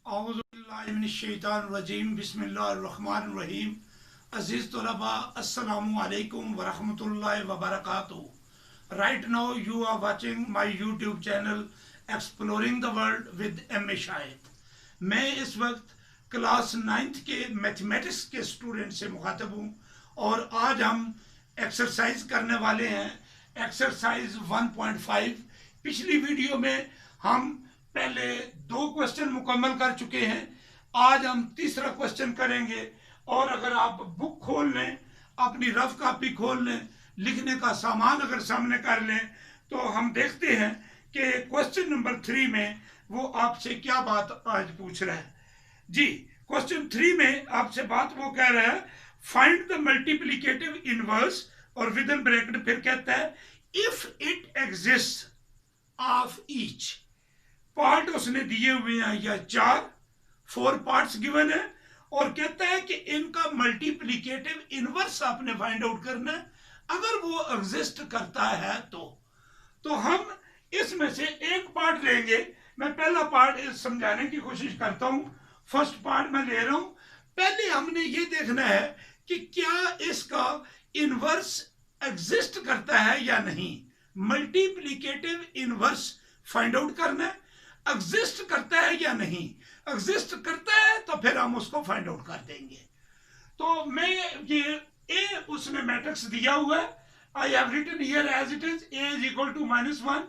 औज़ुबिल्लाहिमिनश्शैतानिर्रजीम बिस्मिल्लाहिर्रहमानिर्रहीम। अज़ीज़ तलबा अस्सलामु अलैकुम वरहमतुल्लाहि वबरकातुहू। Right now you are watching my YouTube channel exploring the world with M A Shahid. मैं इस वक्त क्लास 9th के मैथमेटिक्स के स्टूडेंट से मुखातब हूँ और आज हम एक्सरसाइज करने वाले हैं एक्सरसाइज 1.5। पिछली वीडियो में हम पहले 2 क्वेश्चन मुकम्मल कर चुके हैं। आज हम तीसरा क्वेश्चन करेंगे और अगर आप बुक खोल लें, अपनी रफ कॉपी खोल लें, लिखने का सामान अगर सामने कर लें तो हम देखते हैं कि क्वेश्चन नंबर 3 में वो आपसे क्या बात आज पूछ रहा है। जी, क्वेश्चन 3 में आपसे बात वो कह रहा है फाइंड द मल्टीप्लिकेटिव इनवर्स और विद इन ब्रैकेट फिर कहता है if it exist of each. Part उसने दिए हुए हैं या 4 पार्ट्स गिवन है और कहता है कि इनका मल्टीप्लिकेटिव इनवर्स आपने फाइंड आउट करना है। अगर वो एग्जिस्ट करता है तो हम इसमें से एक पार्ट लेंगे। मैं पहला पार्ट समझाने की कोशिश करता हूं। फर्स्ट पार्ट मैं ले रहा हूं। पहले हमने ये देखना है कि क्या इसका इनवर्स एग्जिस्ट करता है या नहीं। मल्टीप्लिकेटिव इनवर्स फाइंड आउट करना है। एग्जिस्ट करता है या नहीं, एग्जिस्ट करता है तो फिर हम उसको फाइंड आउट कर देंगे। तो मैं ये ए उसने मैट्रिक्स दिया हुआ है। I have written here as it is A is equal to -1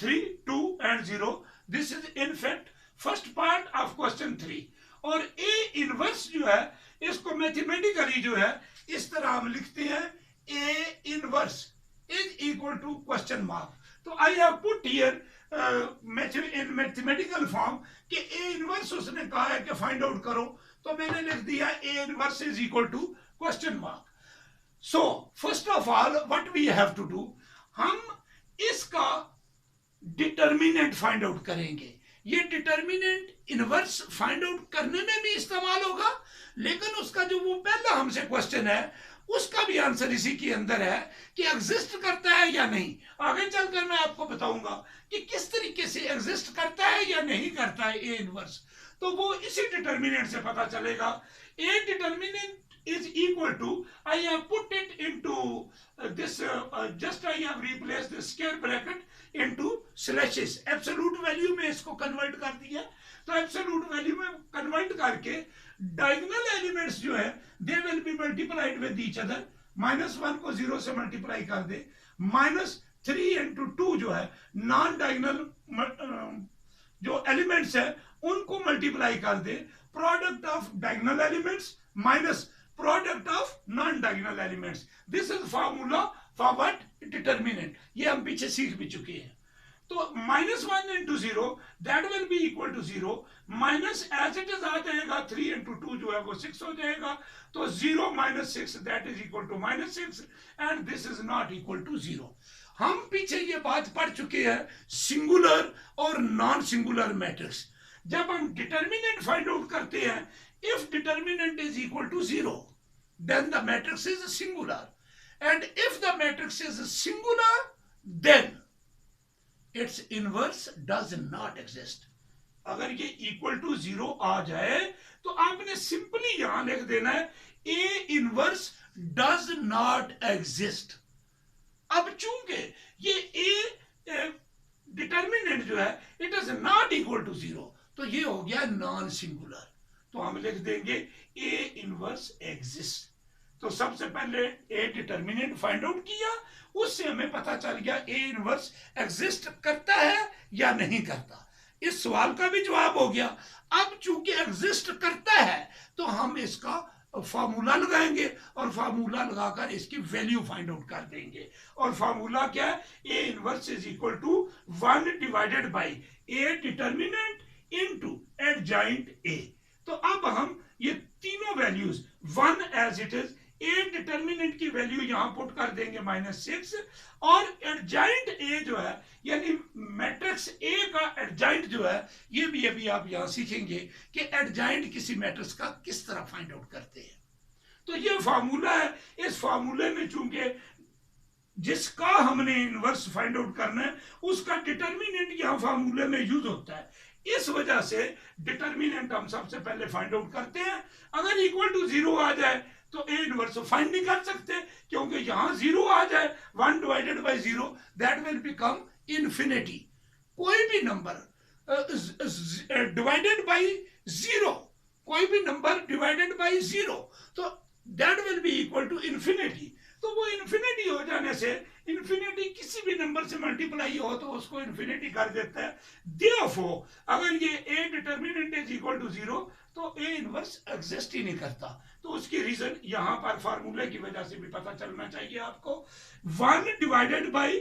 3 2 and 0। This is in fact first part of question 3। और ए इनवर्स जो है इसको मैथमेटिकली जो है इस तरह हम लिखते हैं A inverse is equal to question mark. तो I have put here in mathematical form कि ए इनवर्स उसने कहा है कि फाइंड आउट करो, तो मैंने लिख दिया A inverse is equal to question mark. So first of all what we have to do, हम इसका डिटर्मिनेंट फाइंड आउट करेंगे। ये डिटर्मिनेंट इनवर्स फाइंड आउट करने में भी इस्तेमाल होगा, लेकिन उसका जो वो पहला हमसे क्वेश्चन है उसका भी आंसर इसी के अंदर है कि एग्जिस्ट करता है या नहीं। आगे चलकर मैं आपको बताऊंगा कि किस तरीके से एग्जिस्ट करता है या नहीं करता है ए इनवर्स। तो वो इसी डिटर्मिनेंट से पता चलेगा। A determinant is equal to, I have put it into this, just I have replace the square bracket into slashes. Absolute value में इसको कन्वर्ट कर दिया। तो एब्सोल्यूट वैल्यू में कन्वर्ट करके डायगोनल एलिमेंट्स जो है they will be multiplied with each other. -1 को 0 से मल्टीप्लाई कर दे। -3 into 2 जो है नॉन डायगोनल जो एलिमेंट्स है उनको मल्टीप्लाई कर दे। Product of diagonal elements minus product of non diagonal elements. This is formula for what, determinant. ये हम पीछे सीख भी चुके हैं। तो -1 into 0 that will be equal to 0। Minus as it is आ जाएगा, 3 into 2 जो है वो 6 हो जाएगा। तो 0 - 6 that is equal to -6 and this is not equal to 0। हम पीछे ये बात पढ़ चुके हैं सिंगुलर और नॉन सिंगुलर मैट्रिक्स। जब हम डिटर्मिनेंट फाइंड आउट करते हैं, if determinant is equal to 0 then the matrix is singular and if the matrix is singular then its inverse does not exist. अगर ये इक्वल टू 0 आ जाए तो आपने सिंपली यहां लिख देना है A inverse does not exist. अब चूंकि ये ए डिटर्मिनेंट जो है it is not equal to 0, तो ये हो गया नॉन सिंगुलर। तो हम लिख देंगे ए इनवर्स एग्जिस्ट। तो सबसे पहले ए डिटर्मिनेंट फाइंड आउट किया, उससे हमें पता चल गया ए इनवर्स एग्जिस्ट करता है या नहीं करता। इस सवाल का भी जवाब हो गया। अब चूंकि एग्जिस्ट करता है तो हम इसका फार्मूला लगाएंगे और फार्मूला लगाकर इसकी वैल्यू फाइंड आउट कर देंगे। और फार्मूला क्या है, A inverse is equal to 1 divided by A determinant into adjoint A. तो अब हम ये तीनों values 1 as it is, A determinant की वैल्यू यहां पुट कर देंगे -6 और एडजॉइंट ए जो है यानी मैट्रिक्स ए का एडजॉइंट जो है ये भी अभी आप यहां सीखेंगे कि एडजॉइंट किसी मैट्रिक्स का किस तरह फाइंड आउट करते हैं। तो ये फार्मूला है। इस फार्मूले में चूंकि जिसका हमने इनवर्स फाइंड आउट करना है उसका डिटर्मिनेंट यहां फार्मूले में यूज होता है। इस वजह से डिटर्मिनेंट हम सबसे पहले फाइंड आउट करते हैं। अगर इक्वल टू 0 आ जाए तो ए इनवर्स फाइंड नहीं कर सकते, क्योंकि यहां 0 आ जाए 1 divided by 0 that will become infinity. कोई भी नंबर डिवाइडेड बाई 0, कोई भी नंबर डिवाइडेड बाई 0 तो that will be equal to infinity. तो वो इन्फिनिटी हो जाने से, इन्फिनिटी किसी भी नंबर से मल्टीप्लाई हो तो उसको इन्फिनिटी कर देता है। देयरफॉर अगर ये A determinant is equal to 0 तो ए इनवर्स एग्जिस्ट ही नहीं करता। तो उसकी रीजन यहां पर फार्मूले की वजह से भी पता चलना चाहिए आपको। 1 डिवाइडेड बाई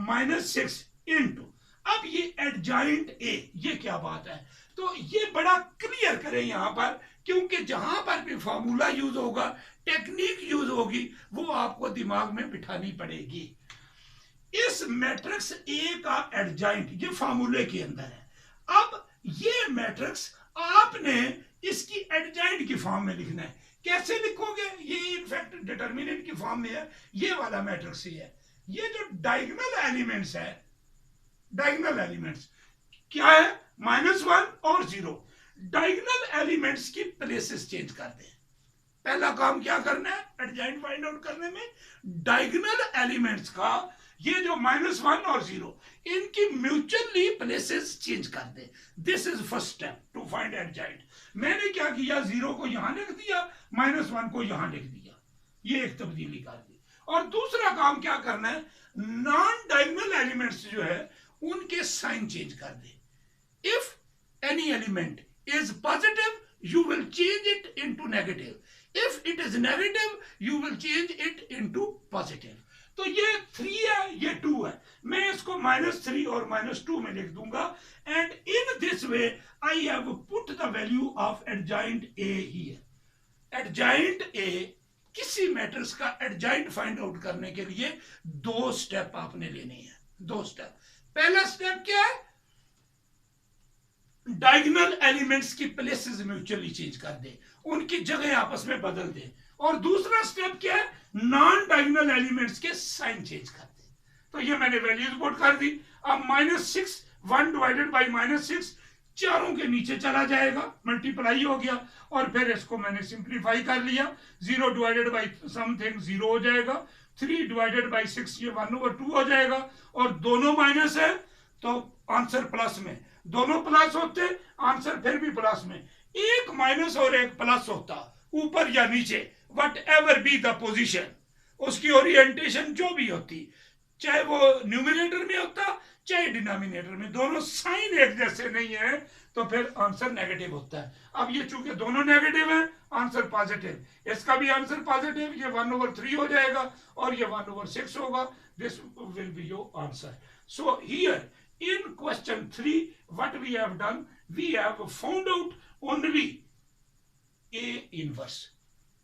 -6 इंटू, अब ये एडजॉइंट ए, ये क्या बात है, तो ये बड़ा क्लियर करें यहां पर, क्योंकि जहां पर भी फार्मूला यूज होगा, टेक्निक यूज होगी, वो आपको दिमाग में बिठानी पड़ेगी। इस मैट्रिक्स ए का एडजॉइंट ये फार्मूले के अंदर है। अब ये मैट्रिक्स आपने इसकी एडजॉइंट की फॉर्म में लिखना है। कैसे लिखोगे? ये इनफैक्ट डिटर्मिनेंट की फॉर्म में है, ये वाला मैट्रिक्स ही है। ये जो डायगोनल एलिमेंट्स है, डायगोनल एलिमेंट्स क्या है? -1 और 0। डायगोनल एलिमेंट्स की प्लेसेस चेंज कर दें। पहला काम क्या करना है एडजॉइंट फाइंड आउट करने में? डायगोनल एलिमेंट्स का ये जो -1 और 0 इनकी म्यूचुअली प्लेसेस चेंज कर दे। This is first step to find adjoint. मैंने क्या किया, 0 को यहां लिख दिया, -1 को यहां लिख दिया, ये एक तब्दीली कर दी। और दूसरा काम क्या करना है, नॉन डायगोनल एलिमेंट्स जो है उनके साइन चेंज कर दे। If any element is positive you will change it into negative. If it is negative, you will change it into positive. तो ये 3 है, ये 2 है, मैं इसको -3 और -2 में लिख दूंगा। And in this way, I have put the value of adjoint A here. Adjoint A, किसी मैट्रिक्स का एडजॉइंट फाइंड आउट करने के लिए 2 स्टेप आपने लेने हैं। 2 स्टेप। पहला स्टेप क्या है? डायगोनल एलिमेंट्स की प्लेसेस म्यूचुअली चेंज कर दे, उनकी जगह आपस में बदल दे। और दूसरा स्टेप क्या है? नॉन डायगोनल एलिमेंट्स के साइन चेंज कर दे। तो ये मैंने वैल्यूज पुट कर दी। अब -6, 1 डिवाइडेड बाई -6 चारों के नीचे चला जाएगा, मल्टीप्लाई हो गया। और फिर इसको मैंने सिंप्लीफाई कर लिया, 0 डिवाइडेड बाई समथिंग 0 हो जाएगा, 3 डिवाइडेड बाई 6 ये 1/2 हो जाएगा। और दोनों माइनस है तो आंसर प्लस में, दोनों प्लस होते आंसर फिर भी प्लस में। एक माइनस और एक प्लस होता, ऊपर या नीचे, what ever be the position, उसकी ओरिएंटेशन जो भी होती, चाहे वो न्यूमिनेटर में होता चाहे डिनोमिनेटर में, दोनों साइन एक जैसे नहीं है तो फिर आंसर नेगेटिव होता है। अब ये चूंकि दोनों नेगेटिव है, आंसर पॉजिटिव, इसका भी आंसर पॉजिटिव, ये 1/3 हो जाएगा और ये 1/6 होगा। This will be your answer. So here in question 3 what we have done, we have found out only A inverse.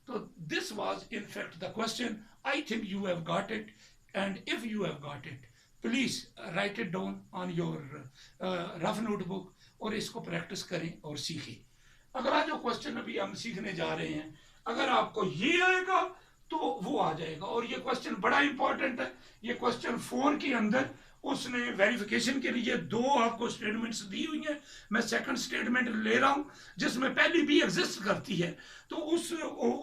So this was in fact the question. I think you have got it, and if you have got it, please write it down on your rough notebook और इसको practice करें और सीखें। अगला जो question अभी हम सीखने जा रहे हैं, अगर आपको ये आएगा तो वो आ जाएगा। और ये क्वेश्चन बड़ा इंपॉर्टेंट है। ये क्वेश्चन 4 के अंदर उसने वेरिफिकेशन के लिए 2 आपको स्टेटमेंट्स दी हुई हैं। मैं सेकंड स्टेटमेंट ले रहा हूं जिसमें पहली भी एग्जिस्ट करती है, तो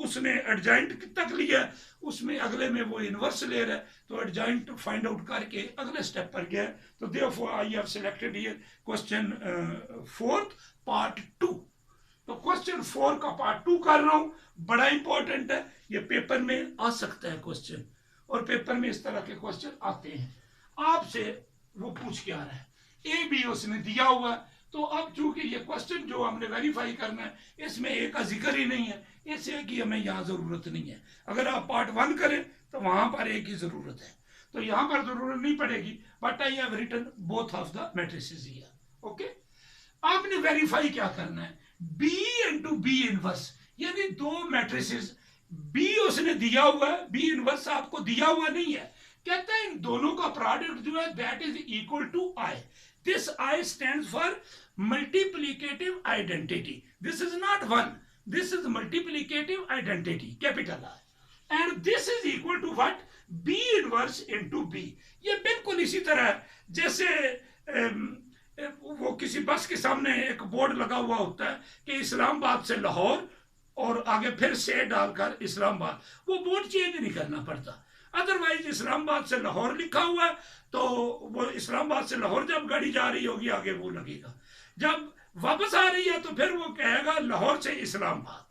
उसने एडजॉइंट तक लिया, उसमें अगले में वो इनवर्स ले रहा है, तो एडजॉइंट फाइंड आउट करके अगले स्टेप पर गया। तो therefore I have selected here question 4 part 2। तो क्वेश्चन 4 का पार्ट 2 कर रहा हूं, बड़ा इंपॉर्टेंट है, ये पेपर में आ सकता है क्वेश्चन, और पेपर में इस तरह के क्वेश्चन आते हैं। आपसे वो पूछ के आ रहा है, ए बी उसने दिया हुआ, तो अब चूंकि ये क्वेश्चन जो हमने वेरीफाई करना है इसमें ए का जिक्र ही नहीं है, इस ए की हमें यहाँ जरूरत नहीं है। अगर आप पार्ट 1 करें तो वहां पर ए की जरूरत है, तो यहाँ पर जरूरत नहीं पड़ेगी। But I have written both of the matrices here. Okay, आपने वेरीफाई क्या करना है, बी इंटू बी इनवर्स, यानी 2 मैट्रिसेस, बी उसने दिया हुआ है, बी इनवर्स आपको दिया हुआ नहीं है। कहता है इन दोनों का प्रोडक्ट जो है that is equal to I. This I stands for multiplicative identity. This is not 1, this is multiplicative identity, capital I. And this is equal to what, B inverse into B. ये बिल्कुल इसी तरह है जैसे वो किसी बस के सामने एक बोर्ड लगा हुआ होता है कि इस्लामाबाद से लाहौर और आगे फिर से डालकर इस्लामाबाद, वो बोर्ड चेंज नहीं करना पड़ता। अदरवाइज इस्लामाबाद से लाहौर लिखा हुआ है तो वो इस्लामाबाद से लाहौर जब गाड़ी जा रही होगी आगे वो लगेगा, जब वापस आ रही है तो फिर वो कहेगा लाहौर से इस्लामाबाद,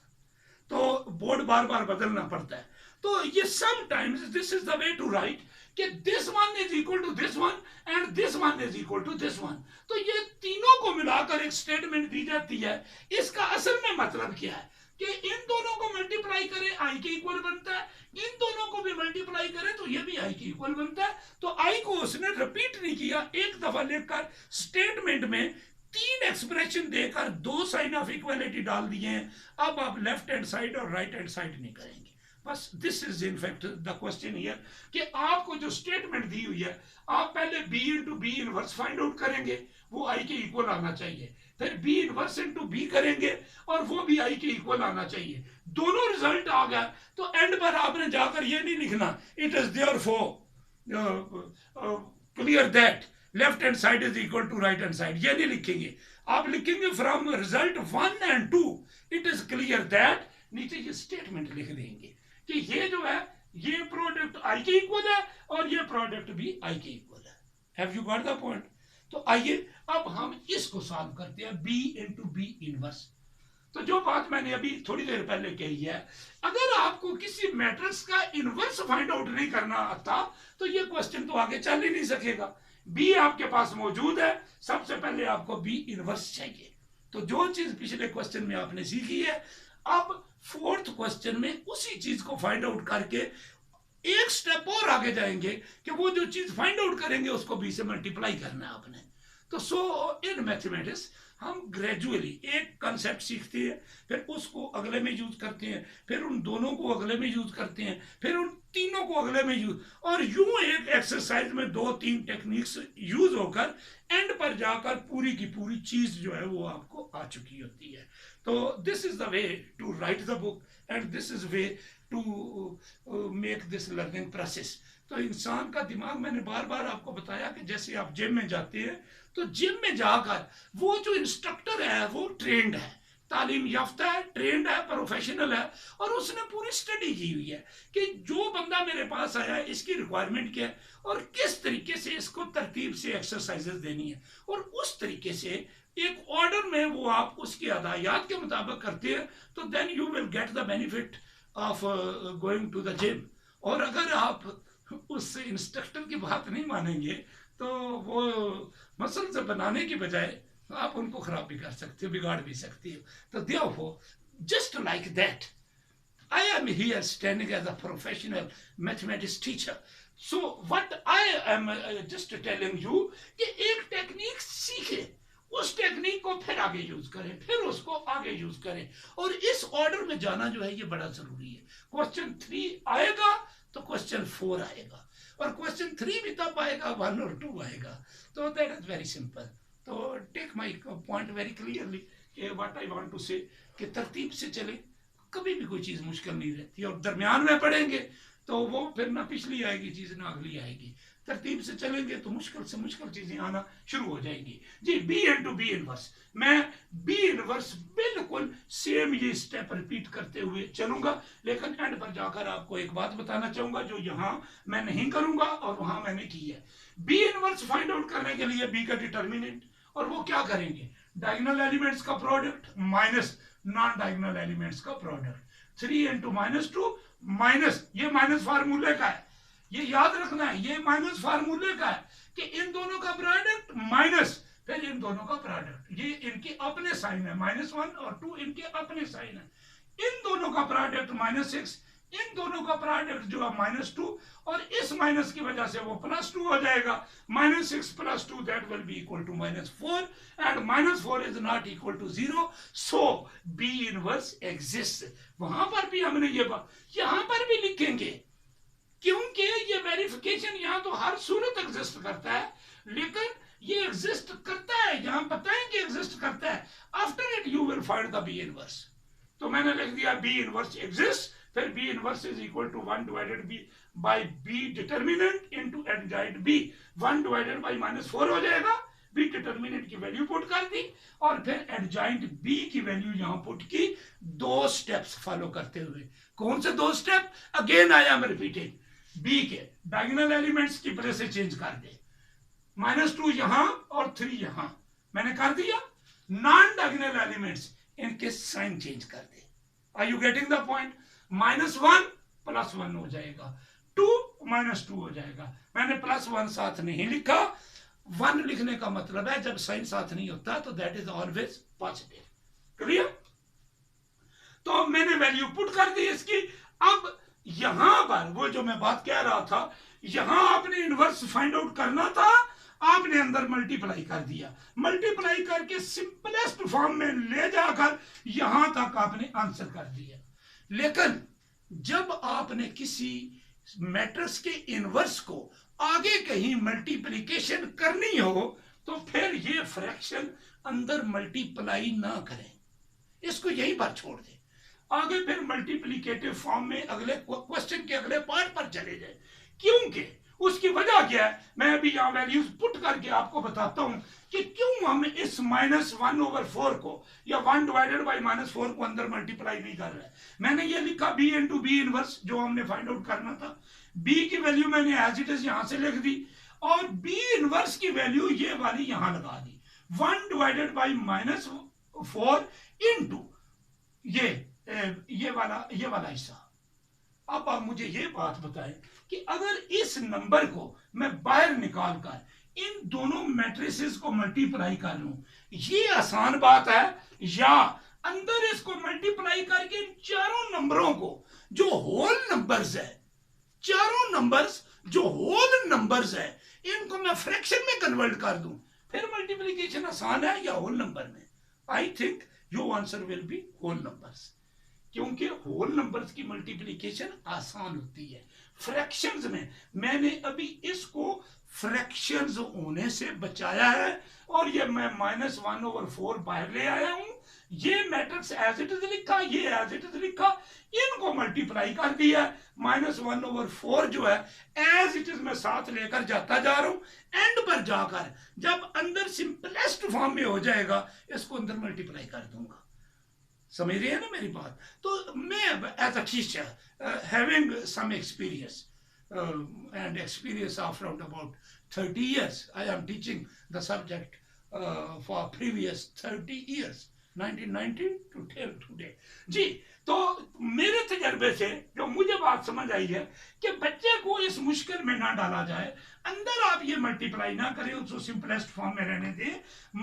तो बोर्ड बार बार बदलना पड़ता है। तो ये sometimes this is the way to write कि this one is equal to this one and this one is equal to this one, तो ये तीनों को मिलाकर एक स्टेटमेंट दी जाती है। इसका असल में मतलब क्या है कि इन दोनों को मल्टीप्लाई करें आई के इक्वल बनता है, इन दोनों को भी मल्टीप्लाई करें तो ये भी आई के इक्वल बनता है। तो आई को उसने रिपीट नहीं किया, एक दफा लिखकर स्टेटमेंट में तीन एक्सप्रेशन देकर दो साइन ऑफ इक्वालिटी डाल दिए हैं। अब आप लेफ्ट हैंड साइड और राइट हैंड साइड नहीं करेंगे, बस this is in fact the question here कि आपको जो स्टेटमेंट दी हुई है आप पहले B into B inverse find out करेंगे, वो आई के इक्वल आना चाहिए, फिर बी इनवर्स इंटू बी करेंगे और वो भी आई के इक्वल आना चाहिए। दोनों रिजल्ट आ गया तो एंड पर आपने जाकर ये नहीं लिखना it is therefore clear that left hand side is equal to right hand side, ये नहीं लिखेंगे। आप लिखेंगे from result 1 and 2 it is clear that, नीचे ये स्टेटमेंट लिख देंगे कि ये जो है ये प्रोडक्ट आई के इक्वल है और ये प्रोडक्ट भी आई के इक्वल है। Have you got the point? तो आइए अब हम इसको सॉल्व करते हैं, बी इंटू बी इनवर्स। तो जो बात मैंने अभी थोड़ी देर पहले कही है, अगर आपको किसी मैट्रिक्स का इनवर्स फाइंड आउट नहीं करना आता तो ये क्वेश्चन तो आगे चल ही नहीं सकेगा। बी आपके पास मौजूद है, सबसे पहले आपको बी इनवर्स चाहिए। तो जो चीज पिछले क्वेश्चन में आपने सीखी है, अब फोर्थ क्वेश्चन में उसी चीज को फाइंड आउट करके एक स्टेप और आगे जाएंगे कि वो जो चीज फाइंड आउट करेंगे उसको बी से मल्टीप्लाई करना है आपने। तो सो इन मैथमेटिक्स हम ग्रेजुअली एक कंसेप्ट सीखते हैं, फिर उसको अगले में यूज करते हैं, फिर उन दोनों को अगले में यूज करते हैं, फिर उन तीनों को अगले में यूज, और यूं एक एक्सरसाइज में 2-3 टेक्निक्स यूज होकर एंड पर जाकर पूरी की पूरी चीज जो है वो आपको आ चुकी होती है। तो this is the way to write the book and this is way to make this learning process. तो इंसान का दिमाग, मैंने बार बार आपको बताया कि जैसे आप जिम में जाते हैं तो जिम में जाकर वो जो इंस्ट्रक्टर है वो ट्रेंड है, तालीम याफ्ता है, ट्रेंड है, प्रोफेशनल है, और उसने पूरी स्टडी की हुई है कि जो बंदा मेरे पास आया है इसकी रिक्वायरमेंट क्या है और किस तरीके से इसको तरतीब से एक्सरसाइजेस देनी है, और उस तरीके से एक ऑर्डर में वो आप उसकी अदायात के मुताबिक करते हैं, तो then you will get the benefit of going to the gym. और अगर आप उस इंस्ट्रक्टर की बात नहीं मानेंगे तो वो मसल से बनाने की बजाय आप उनको खराब भी कर सकते हो, बिगाड़ भी सकते हो। तो therefore just like that I am here standing as a professional mathematics teacher, so what I am just telling you कि एक टेक्निक सीखे, उस टेक्निक को फिर आगे यूज करें, फिर उसको आगे यूज करें, और इस ऑर्डर में जाना जो है ये बड़ा जरूरी है। क्वेश्चन 3 आएगा तो क्वेश्चन 4 आएगा, और क्वेश्चन 3 भी तब आएगा 1 और 2 आएगा। तो दैट इज वेरी सिंपल। तो take my point very clearly कि what I want to say कि तरतीब से चले, कभी भी कोई चीज़ मुश्किल नहीं रहती, और दरमियान में पढ़ेंगे तो वो फिर ना पिछली आएगी चीज़ ना अगली आएगी। तरतीब से चलेंगे तो मुश्किल से मुश्किल चीज़ें आना शुरू हो जाएंगी। जी, बी इंटू बी इनवर्स, मैं बी इनवर्स बिल्कुल सेम ये स्टेप रिपीट करते हुए चलूंगा, लेकिन एंड पर जाकर आपको एक बात बताना चाहूंगा जो यहाँ मैं नहीं करूंगा और वहां मैंने की है। बी इनवर्स फाइंड आउट करने के लिए बी का डिटर्मिनेंट, और वो क्या करेंगे, डायगोनल एलिमेंट्स का product minus non diagonal elements का प्रोडक्ट। 3 इंटू -2 माइनस, ये माइनस फार्मूले का है, ये याद रखना है, ये माइनस फार्मूले का है कि इन दोनों का प्रोडक्ट माइनस फिर इन दोनों का प्रोडक्ट, ये इनके अपने साइन है, -1 और 2 इनके अपने साइन है, इन दोनों का प्रोडक्ट -6, इन दोनों का प्रोडक्ट जो है -2, और इस माइनस की वजह से वो +2 हो जाएगा। -6 + 2 that will be equal to -4, and -4 is not equal to 0, so B inverse exist. वहां पर भी हमने ये बात यहां पर भी लिखेंगे, क्योंकि ये वेरिफिकेशन यहाँ तो हर सूरत एग्जिस्ट करता है, लेकिन ये एग्जिस्ट करता है, यहाँ बताएंगे एग्जिस्ट करता है। After it you will find the B inverse. तो मैंने लिख दिया बी इनवर्स एग्जिस्ट, फिर B inverse is equal to 1 divided by B determinant into adjoint B, 1 divided by -4 हो जाएगा, बी डिटर्मिनेंट की वैल्यू पुट कर दी और फिर एडजॉइंट बी की वैल्यू यहां पुट की, 2 स्टेप्स फॉलो करते हुए। कौन से 2 step? Again I am repeating, B के डायगोनल एलिमेंट्स की प्लेस से चेंज कर दे, -2 यहां और 3 यहां, मैंने कर दिया। नॉन डायगोनल एलिमेंट्स इनके साइन चेंज कर दे। Are you getting the point? -1 +1 हो जाएगा, 2 -2 हो जाएगा। मैंने +1 साथ नहीं लिखा, 1 लिखने का मतलब है जब साइन साथ नहीं होता तो that is always positive. Clear? तो मैंने वैल्यू पुट कर दी इसकी। अब यहां पर वो जो मैं बात कह रहा था, यहां आपने इनवर्स फाइंड आउट करना था, आपने अंदर मल्टीप्लाई कर दिया, मल्टीप्लाई करके सिंपलेस्ट फॉर्म में ले जाकर यहां तक आपने आंसर कर दिया। लेकिन जब आपने किसी मैट्रिक्स के इनवर्स को आगे कहीं मल्टीप्लिकेशन करनी हो तो फिर ये फ्रैक्शन अंदर मल्टीप्लाई ना करें, इसको यहीं पर छोड़ दें, आगे फिर मल्टीप्लिकेटिव फॉर्म में अगले क्वेश्चन के अगले पार्ट पर चले जाए। क्योंकि उसकी वजह क्या है, मैं अभी यहां वैल्यूज पुट करके आपको बताता हूं कि क्यों हम इस -1/4 को या 1 डिवाइडेड बाई -4 को अंदर मल्टीप्लाई नहीं कर रहे। मैंने ये लिखा b इंटू बी इनवर्स, जो हमने फाइंड आउट करना था, b की वैल्यू मैंने एज इट इज यहां से लिख दी और b इनवर्स की वैल्यू ये वाली यहां लगा दी, 1 डिवाइडेड बाई -4 इंटू ये वाला हिस्सा। अब आप मुझे ये बात बताएं कि अगर इस नंबर को मैं बाहर निकाल कर इन दोनों मैट्रिसेस को मल्टीप्लाई कर लूं, ये आसान बात है, या अंदर इसको मल्टीप्लाई करके इन चारों नंबरों को जो होल नंबर्स है, चारों नंबर्स जो होल नंबर्स है, इनको मैं फ्रैक्शन में कन्वर्ट कर दूं, फिर मल्टीप्लिकेशन आसान है या होल नंबर में? I think your answer will be whole numbers, क्योंकि होल नंबर्स की मल्टीप्लिकेशन आसान होती है। फ्रैक्शंस में मैंने अभी इसको फ्रैक्शंस होने से बचाया है और ये मैं -1/4 बाहर ले आया हूं, ये मैट्रिक्स एज इट इज लिखा, ये एज इट इज लिखा, इनको मल्टीप्लाई कर दिया, -1/4 जो है एज इट इज मैं साथ लेकर जाता जा रहा हूं, एंड पर जाकर जब अंदर सिंपलेस्ट फॉर्म में हो जाएगा इसको अंदर मल्टीप्लाई कर दूंगा। समझ रहे हैं ना मेरी बात? तो मैं as a teacher having some experience and experience of around about 30 years, I am teaching the subject for previous 30 years, 1990 to till today जी। तो मेरे तजर्बे से जो मुझे बात समझ आई है कि बच्चे को इस मुश्किल में ना डाला जाए, अंदर आप ये मल्टीप्लाई ना करें, उसको सिंपलेस्ट फॉर्म में रहने दें,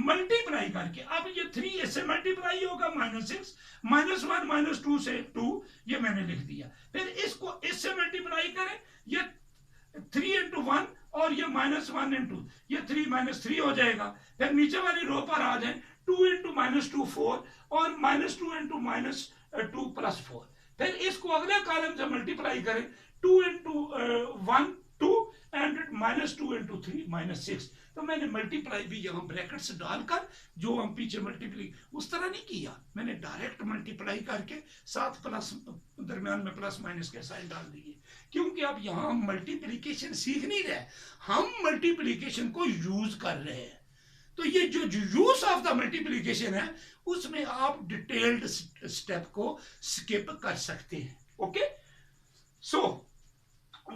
मल्टीप्लाई करके अब ये 3 इससे मल्टीप्लाई होगा, -6 -1 -2 से 2, ये मैंने लिख दिया। फिर इसको इससे मल्टीप्लाई करें, ये 3 into 1 और ये -1 into ये 3 -3 हो जाएगा। फिर नीचे वाली रो पर आ जाए, 2 into -2 4 और -2 into -2 + 4। फिर इसको अगले कॉलम से मल्टीप्लाई करें, 2 into 1 2 एंड -2 into 3 -6। तो मैंने मल्टीप्लाई भी यहाँ ब्रैकेट्स डालकर, जो हम पीछे मल्टीप्लाई उस तरह नहीं किया, मैंने डायरेक्ट मल्टीप्लाई करके साथ प्लस दरमियान में प्लस माइनस के साइन डाल दिए, क्योंकि अब यहाँ हम मल्टीप्लिकेशन सीख नहीं रहे, हम मल्टीप्लिकेशन को यूज कर रहे हैं। तो ये जो यूज ऑफ द मल्टीप्लिकेशन है उसमें आप डिटेल्ड स्टेप को स्किप कर सकते हैं। Okay, so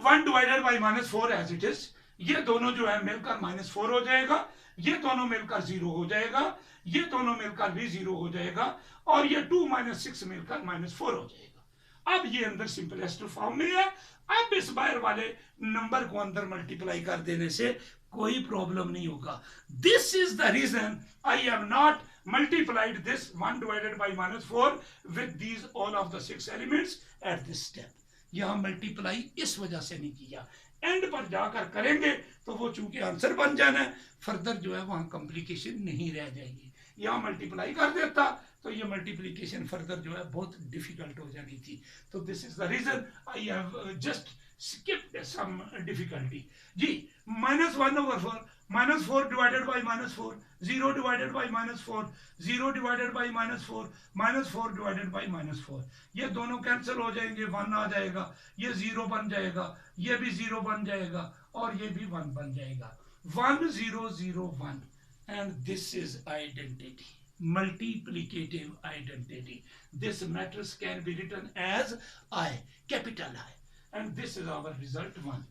1 divided by -4 as it is, ये दोनों जो है मिलकर -4 हो जाएगा, ये दोनों मिलकर 0 हो जाएगा, ये दोनों मिलकर भी 0 हो जाएगा, और ये 2 - 6 मिलकर -4 हो जाएगा। अब ये अंदर सिंपलेस्ट फॉर्म में है। अब इस बाहर वाले नंबर को अंदर मल्टीप्लाई कर देने से कोई प्रॉब्लम नहीं होगा। This is the reason I have not multiplied this 1 divided by -4 with these all of the 6 elements at this step। यहां मल्टीप्लाई इस वजह से नहीं किया, एंड पर जाकर करेंगे तो वो चूंकि आंसर बन जाना है, फर्दर जो है वहां कॉम्प्लिकेशन नहीं रह जाएगी। यहां मल्टीप्लाई कर देता तो ये मल्टीप्लिकेशन फर्दर जो है बहुत डिफिकल्ट हो जानी थी। तो this is the reason I have just skipped some difficulty जी। -1/4 -4 divided by -4, 0 divided by -4, 0 divided by -4, -4 divided by -4, ये दोनों कैंसिल हो जाएंगे, 1 आ जाएगा, ये 0 बन जाएगा, ये भी 0 बन जाएगा और ये भी 1 बन जाएगा। 1 0 0 1, and this is identity, multiplicative identity. This matrix can be written as I, capital I, and this is our result 1.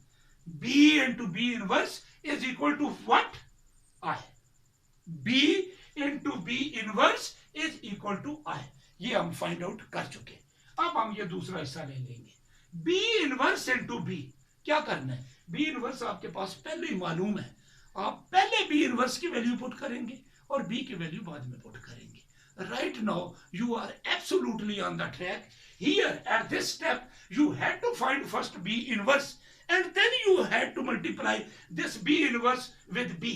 B into B inverse is equal to what? I. B into B inverse is equal to I. ये हम find out कर चुके। अब हम ये दूसरा हिस्सा ले लेंगे। B इनवर्स इंटू B, क्या करना है? B इनवर्स आपके पास पहले ही मालूम है, आप पहले B इनवर्स की वैल्यू पुट करेंगे और B की वैल्यू बाद में पुट करेंगे। Right now you are absolutely on the track. Here at this step you had to find first B inverse and then you had to multiply this B inverse with B.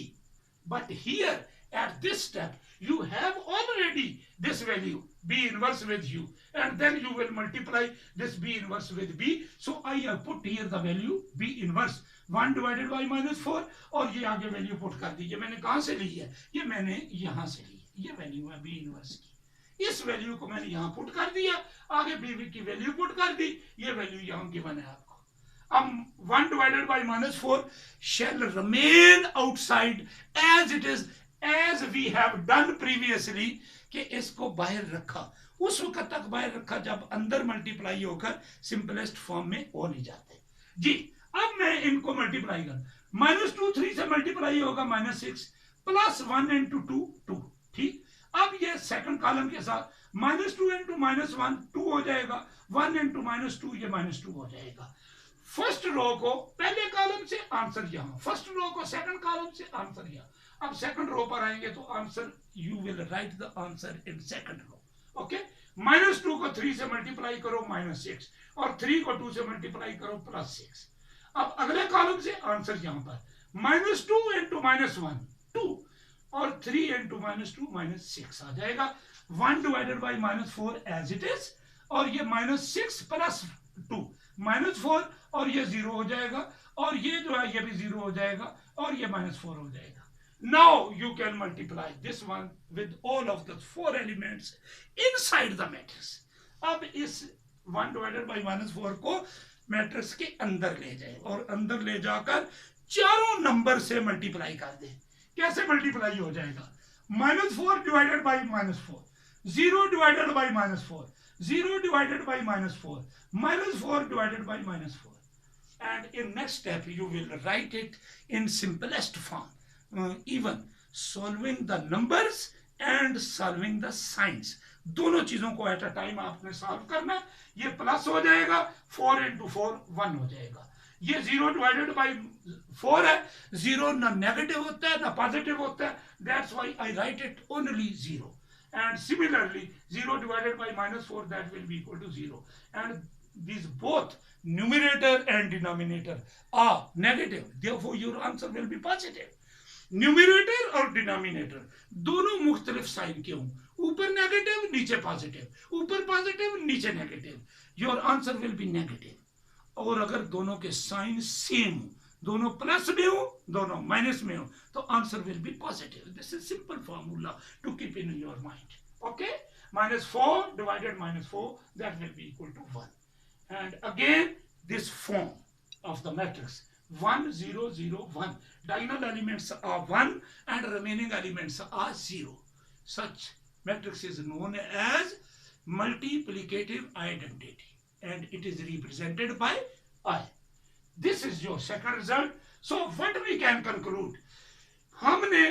But here at this step you have already this value B inverse with you, and then you will multiply this B inverse with B. So I have put here the value B inverse 1 divided by -4, और ये आगे value put कर दी। ये मैंने कहां से ली है? ये मैंने यहां से ली है। ये वैल्यू है B इनवर्स की, इस वैल्यू को मैंने यहां पुट कर दिया, आगे B की वैल्यू पुट कर दी, ये वैल्यू यहां गिवन है आपको। 1 divided by -4 shall remain outside as it is, as we have done previously, कि इसको बाहर रखा, उस वक्त तक बाहर रखा जब अंदर मल्टीप्लाई होकर सिंपलेस्ट फॉर्म में हो नहीं जाते जी। अब मैं इनको मल्टीप्लाई कर, -2 3 से मल्टीप्लाई होगा -6 प्लस 1 into 2 2, ठीक। अब ये सेकंड कॉलम के साथ -2 into -1 2 हो जाएगा, 1 into -2 ये -2 हो जाएगा। फर्स्ट रो को पहले कॉलम से आंसर यहां, फर्स्ट रो को सेकंड कॉलम से आंसर यहां। अब सेकंड रो पर आएंगे तो answer you will write the answer in second row. Okay, -2 को 3 से मल्टीप्लाई करो -6, और 3 को 2 से मल्टीप्लाई करो +6। अब अगले कॉलम से आंसर यहां पर -2 into -1 2, और 3 into -2 -6 आ जाएगा। 1 divided by -4 as it is, और ये -6 प्लस 2 -4, और ये 0 हो जाएगा, और ये जो है ये भी 0 हो जाएगा, और ये -4 हो जाएगा। Now you can multiply this one with all of the 4 elements inside the matrix. अब इस 1 divided by -4 को मैट्रिक्स के अंदर ले जाए, और अंदर ले जाकर चारों नंबर से मल्टीप्लाई कर दे। कैसे मल्टीप्लाई हो जाएगा? -4 divided by -4, 0 divided by -4, 0 divided by -4, -4 divided by -4, and in next step you will write it in simplest form, even solving the numbers and solving the signs। दोनों चीजों को एट अ टाइम आपने solve करना है। ये plus हो जाएगा, 4 into 4 1 हो जाएगा। ये 0 divided by 4 है, 0 ना नेगेटिव होता है ना पॉजिटिव होता है, that's why I right it only 0। And similarly 0 divided by -4, that will be equal to 0, and these both numerator and denominator are negative, therefore your answer will be positive। Numerator और denominator दोनों मुख्तलिफ sign के हों, ऊपर negative नीचे positive, ऊपर positive नीचे negative, your answer will B negative. और अगर दोनों के साइन सेम हो, दोनों प्लस में हो दोनों माइनस में हो, तो answer will be positive. This is simple formula to keep in your mind. Okay, -4 divided -4, that will be equal to 1, and again this form of the matrix 1 0 0 1, diagonal elements are 1 and remaining elements are 0. Such matrix is known as multiplicative identity, and it is represented by I. This is your second result. So what we can conclude, हमने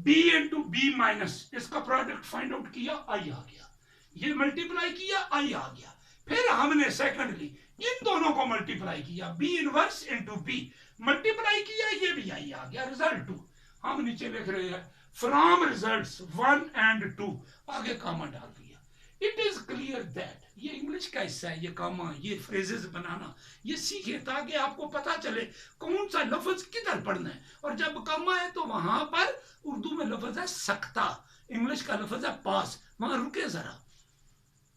b into b minus इसका product find out किया, I आ गया, ये multiply किया, I आ गया, फिर हमने secondly इन दोनों को मल्टीप्लाई किया, b inverse into b multiply किया, ये भी आई आ गया, रिजल्ट 2। हम नीचे लिख रहे हैं फ्रॉम रिजल्ट्स 1 and 2, आगे कामा डाल दिया। इट इज क्लियर दैट, ये इंग्लिश का हिस्सा है, ये कामा, ये फ्रेजेस बनाना, ये सीखे ताकि आपको पता चले कौन सा लफ्ज किधर पढ़ना है। और जब कामा है तो वहां पर उर्दू में लफ्ज है सख्ता, इंग्लिश का लफ्ज है पास, वहां रुके जरा।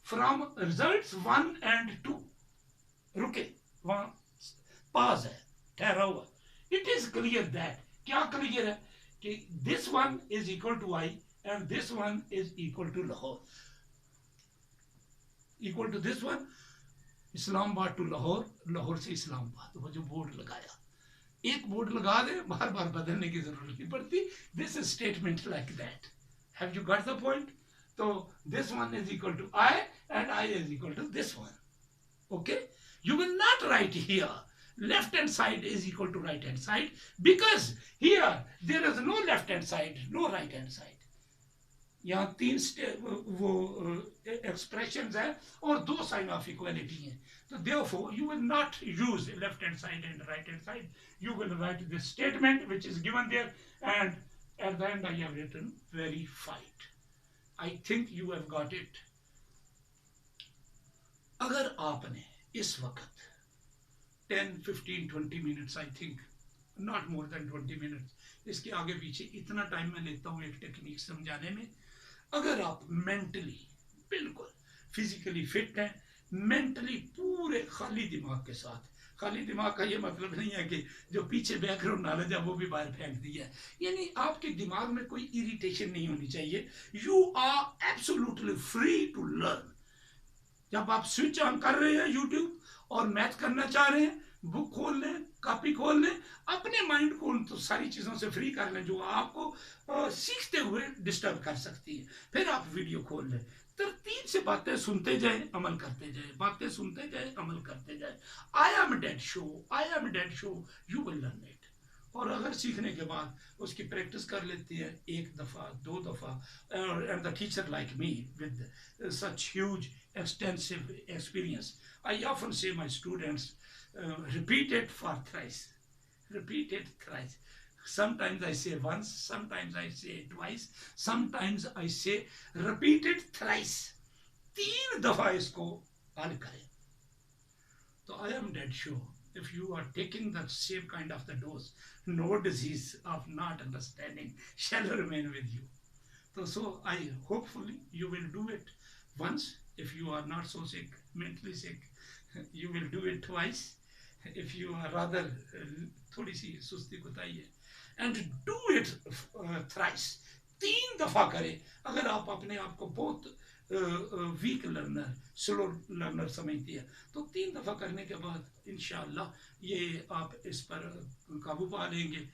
फ्रॉम रिजल्ट्स 1 and 2, रुके, वहां पास है, ठहरा हुआ। इट इज क्लियर दैट, क्या क्लियर है कि this one is equal to I and this one is equal to Lahore, equal to this one Islamabad to Lahore, Lahore से इस्लामाबाद, वो जो बोर्ड लगाया, एक बोर्ड लगा दे, बार बार बदलने की जरूरत नहीं पड़ती. This statement like that. Have you got the point? तो this one is equal to I and I is equal to this one. Okay, you will not write here left hand side is equal to right hand side, because here there is no left hand side, no right hand side. यहाँ तीन वो expressions है और दो sign of equality है. तो therefore you will not use left hand side and right hand side. You will write this statement which is given there, and at the end I have written verified. I think you have got it. अगर आपने इस वक्त 10, 15, 20 minutes, I think not more than 20 minutes, इसके आगे पीछे इतना time मैं लेता हूँ एक टेक्निक समझाने में. अगर आप मेंटली बिल्कुल फिजिकली फिट हैं, मेंटली पूरे खाली दिमाग के साथ, खाली दिमाग का ये मतलब नहीं है कि जो पीछे बैकग्राउंड नॉलेज है वो भी बाहर फेंक दिया है, यानी आपके दिमाग में कोई इरिटेशन नहीं होनी चाहिए. You are absolutely free to learn. जब आप स्विच ऑन कर रहे हैं यूट्यूब और मैथ करना चाह रहे हैं, बुक खोल लें, कॉपी खोल लें, अपने माइंड को उन तो सारी चीज़ों से फ्री कर लें जो आपको सीखते हुए डिस्टर्ब कर सकती है. फिर आप वीडियो खोल लें, तरतीब से बातें सुनते जाएं, अमल करते जाएं, बातें सुनते जाएं, अमल करते जाएं. I am dead show, I am dead show, you will learn it. और अगर सीखने के बाद उसकी प्रैक्टिस कर लेते हैं एक दफ़ा, दो दफ़ा, and the teacher like me with such huge extensive experience, I often say my students, repeat it for thrice. Repeat it thrice. Sometimes I say once, sometimes I say twice, sometimes I say repeat it thrice. 3 दफा इसको हल करें. तो I am dead sure if you are taking the same kind of the dose, no disease of not understanding shall remain with you. So I hopefully you will do it once. If you are not so sick, mentally sick, you will do it twice. If you are rather थोड़ी सी सुस्ती कुताई है, and do it thrice. 3 दफा करें. अगर आप अपने आप को बहुत वीक लर्नर, स्लो लर्नर समझती है, तो 3 दफा करने के बाद इंशाअल्लाह ये आप इस पर काबू पा लेंगे.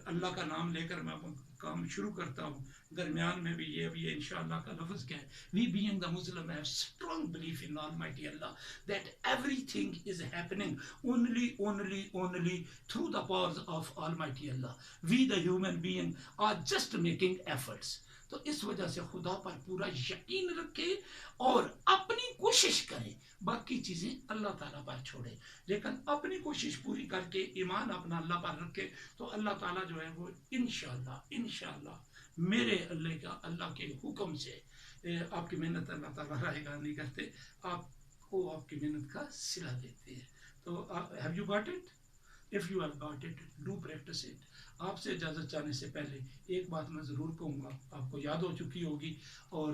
अल्लाह का नाम लेकर मैं काम शुरू करता हूँ. दरमियान में भी ये इंशाअल्लाह का लफ्ज़ क्या है? We being the Muslim have strong belief in Almighty Allah that everything is happening only through the powers of Almighty Allah. We the human being are just making efforts. तो इस वजह से खुदा पर पूरा यकीन रखें और अपनी कोशिश करें, बाकी चीज़ें अल्लाह ताला पर छोड़ें. लेकिन अपनी कोशिश पूरी करके ईमान अपना अल्लाह पर रखें तो अल्लाह ताला जो है वो इंशाअल्लाह मेरे अल्लाह के हुक्म से आपकी मेहनत अल्लाह ताला रायगा नहीं करते, आपको आपकी मेहनत का सिला देते हैं. तो have you got it? If you have got it, do practice it. आपसे इजाज़त चाहने से पहले एक बात मैं ज़रूर कहूँगा, आपको याद हो चुकी होगी और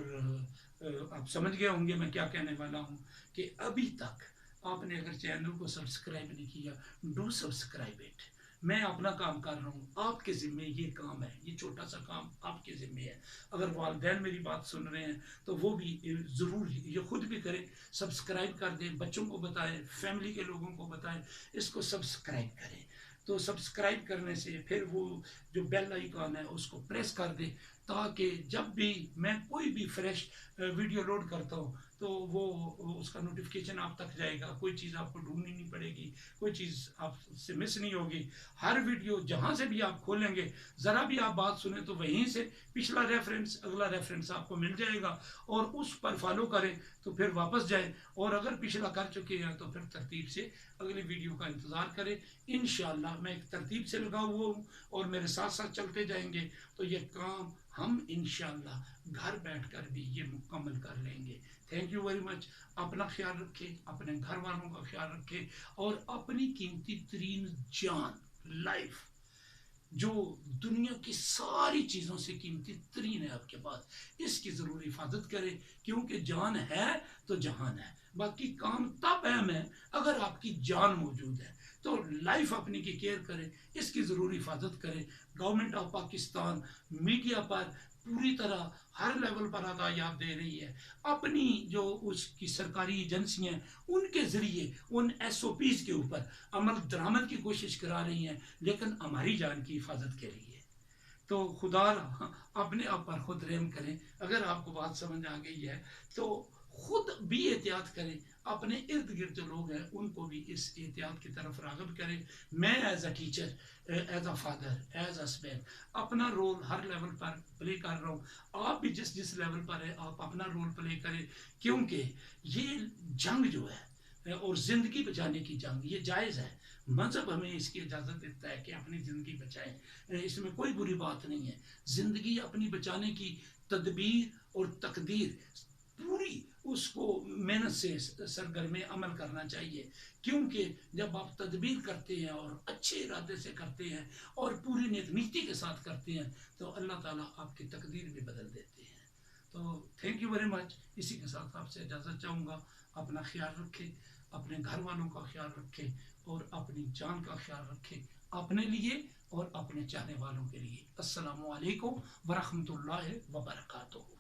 आप समझ गए होंगे मैं क्या कहने वाला हूँ, कि अभी तक आपने अगर चैनल को सब्सक्राइब नहीं किया, डू सब्सक्राइब इट. मैं अपना काम कर रहा हूँ, आपके ज़िम्मे ये काम है, ये छोटा सा काम आपके ज़िम्मे है. अगर वालिदैन मेरी बात सुन रहे हैं तो वो भी ज़रूर ये खुद भी करें, सब्सक्राइब कर दें, बच्चों को बताएं, फैमिली के लोगों को बताएं, इसको सब्सक्राइब करें. तो सब्सक्राइब करने से फिर वो जो बेल आइकॉन है उसको प्रेस कर दें, ताकि जब भी मैं कोई भी फ्रेश वीडियो लोड करता हूँ तो वो उसका नोटिफिकेशन आप तक जाएगा. कोई चीज़ आपको ढूंढनी नहीं पड़ेगी, कोई चीज़ आपसे मिस नहीं होगी. हर वीडियो जहाँ से भी आप खोलेंगे, ज़रा भी आप बात सुने तो वहीं से पिछला रेफरेंस, अगला रेफरेंस आपको मिल जाएगा और उस पर फॉलो करें तो फिर वापस जाएं. और अगर पिछला कर चुके हैं तो फिर तरतीब से अगली वीडियो का इंतज़ार करें. इंशाअल्लाह मैं एक तरतीब से लगा हुआ हूँ और मेरे साथ साथ चलते जाएंगे तो ये काम हम इंशाअल्लाह घर बैठकर भी ये मुकम्मल कर लेंगे. Thank you very much. अपना ख्याल रखें, अपने घर वालों का ख्याल रखें और अपनी कीमती तरीन जान, लाइफ, जो दुनिया की सारी चीज़ों से कीमती तरीन है आपके पास, इसकी ज़रूर हिफाजत करें, क्योंकि जान है तो जहान है. बाकी काम तब अहम है अगर आपकी जान मौजूद है. तो लाइफ अपनी की केयर करें, इसकी ज़रूर हिफाजत करें. गवर्नमेंट ऑफ पाकिस्तान मीडिया पर पूरी तरह हर लेवल पर हदायत दे रही है। अपनी जो उसकी सरकारी एजेंसियां उनके ज़रिए उन SOPs के ऊपर अमल दरामद की कोशिश करा रही हैं, लेकिन हमारी जान की हिफाजत के लिए। तो खुदा अपने आप पर खुद रहम करें। अगर आपको बात समझ आ गई है तो खुद भी एहतियात करें, अपने इर्द गिर्द जो लोग हैं उनको भी इस एहतियात की तरफ राग़िब करें। मैं as a teacher, as a father, as a husband अपना रोल हर लेवल पर प्ले कर रहा हूँ। आप भी जिस जिस लेवल पर है आप अपना रोल प्ले करें, क्योंकि ये जंग जो है और ज़िंदगी बचाने की जंग ये जायज़ है। मज़हब हमें इसकी इजाज़त देता है कि अपनी ज़िंदगी बचाएं, इसमें कोई बुरी बात नहीं है। ज़िंदगी अपनी बचाने की तदबीर और तकदीर पूरी उसको मेहनत से सरगर्मे अमल करना चाहिए, क्योंकि जब आप तदबीर करते हैं और अच्छे इरादे से करते हैं और पूरी नीति के साथ करते हैं तो अल्लाह ताला आपकी तकदीर भी बदल देते हैं। तो थैंक यू वेरी मच। इसी के साथ आपसे इजाज़त चाहूँगा। अपना ख्याल रखें, अपने घर वालों का ख्याल रखें और अपनी जान का ख्याल रखें, अपने लिए और अपने चाहने वालों के लिए। अस्सलामु अलैकुम वरहमतुल्लाहि वबरकातुहू।